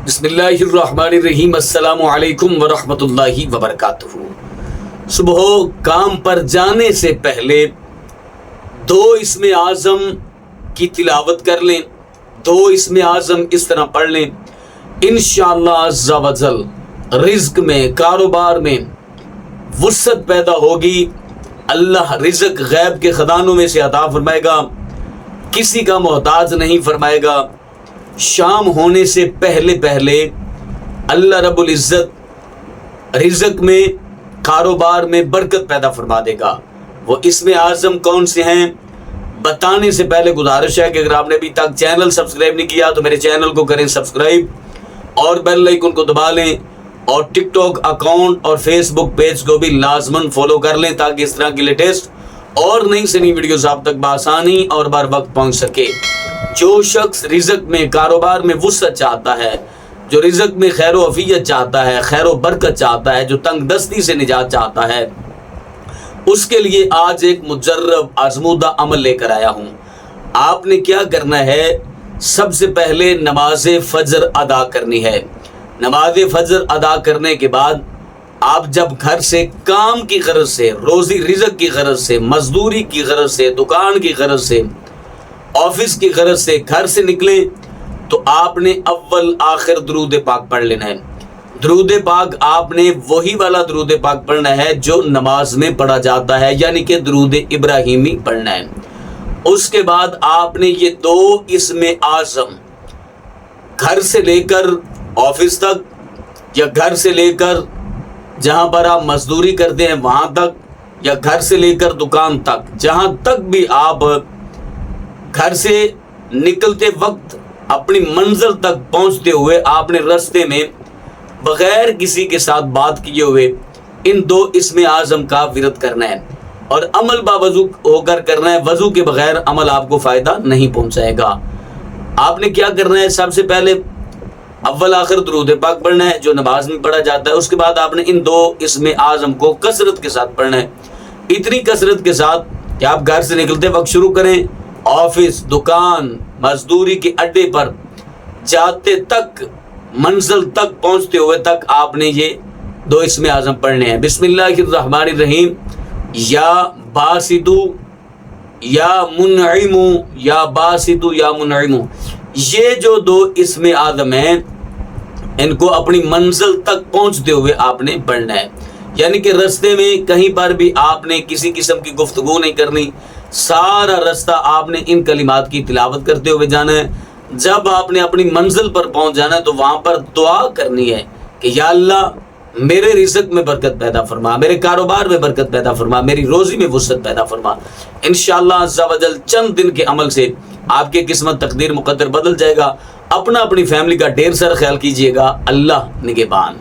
بسم اللہ الرحمن الرحیم، السلام علیکم ورحمۃ اللہ وبرکاتہ۔ صبح کام پر جانے سے پہلے 2 اسم اعظم کی تلاوت کر لیں، 2 اسم اعظم اس طرح پڑھ لیں، انشاءاللہ عز و جل رزق میں، کاروبار میں وسعت پیدا ہوگی۔ اللہ رزق غیب کے خزانوں میں سے عطا فرمائے گا، کسی کا محتاج نہیں فرمائے گا۔ شام ہونے سے پہلے اللہ رب العزت رزق میں، کاروبار میں برکت پیدا فرما دے گا۔ وہ اسم اعظم کون سے ہیں بتانے سے پہلے گزارش ہے کہ اگر آپ نے ابھی تک چینل سبسکرائب نہیں کیا تو میرے چینل کو کریں سبسکرائب اور بیل آئیکن کو دبا لیں، اور ٹک ٹاک اکاؤنٹ اور فیس بک پیج کو بھی لازماً فالو کر لیں تاکہ اس طرح کی لیٹسٹ اور نئی سے نئی ویڈیوز آپ تک بآسانی اور بر وقت پہنچ سکے۔ جو شخص رزق میں، کاروبار میں وسعت چاہتا ہے، جو رزق میں خیر و عافیت چاہتا ہے، خیر و برکت چاہتا ہے، جو تنگ دستی سے نجات چاہتا ہے، اس کے لیے آج ایک مجرب آزمودہ عمل لے کر آیا ہوں۔ آپ نے کیا کرنا ہے؟ سب سے پہلے نماز فجر ادا کرنی ہے۔ نماز فجر ادا کرنے کے بعد آپ جب گھر سے کام کی غرض سے، روزی رزق کی غرض سے، مزدوری کی غرض سے، دکان کی غرض سے، آفس کی غرض سے گھر سے نکلیں تو آپ نے اول آخر درود پاک پڑھ لینا ہے۔ درود پاک آپ نے وہی والا درود پاک پڑھنا ہے جو نماز میں پڑھا جاتا ہے، یعنی کہ درود ابراہیمی پڑھنا ہے۔ اس کے بعد آپ نے یہ 2 اسم اعظم گھر سے لے کر آفس تک، یا گھر سے لے کر جہاں پر آپ مزدوری کرتے ہیں وہاں تک، یا گھر سے لے کر دکان تک، جہاں تک بھی آپ گھر سے نکلتے وقت اپنی منزل تک پہنچتے ہوئے آپ نے راستے میں بغیر کسی کے ساتھ بات کیے ہوئے ان 2 اسم اعظم کا ورد کرنا ہے، اور عمل باوضو ہو کر کرنا ہے۔ وضو کے بغیر عمل آپ کو فائدہ نہیں پہنچائے گا۔ آپ نے کیا کرنا ہے؟ سب سے پہلے اول آخر درود پاک پڑھنا ہے جو نماز میں پڑھا جاتا ہے۔ اس کے بعد آپ نے ان 2 اسم اعظم کو کثرت کے ساتھ پڑھنا ہے، اتنی کثرت کے ساتھ کہ آپ گھر سے نکلتے وقت شروع کریں، آفس، دکان، مزدوری کے اڈے پر جاتے تک، منزل تک پہنچتے ہوئے تک آپ نے یہ 2 اسم اعظم پڑھنے ہیں۔ بسم اللہ الرحمن الرحیم، یا باسطو یا منعم، یا باسطو یا منعم، یہ جو 2 اسم اعظم ہیں ان کو اپنی منزل تک پہنچتے ہوئے آپ نے پڑھنا ہے، یعنی کہ رستے میں کہیں پر بھی آپ نے کسی قسم کی گفتگو نہیں کرنی، سارا راستہ آپ نے ان کلمات کی تلاوت کرتے ہوئے جانا ہے۔ جب آپ نے اپنی منزل پر پہنچ جانا ہے تو وہاں پر دعا کرنی ہے کہ یا اللہ میرے رزق میں برکت پیدا فرما، میرے کاروبار میں برکت پیدا فرما، میری روزی میں وسعت پیدا فرما۔ انشاءاللہ عز و جل چند دن کے عمل سے آپ کی قسمت، تقدیر، مقدر بدل جائے گا۔ اپنی فیملی کا ڈھیر سارا خیال کیجئے گا۔ اللہ نگہبان۔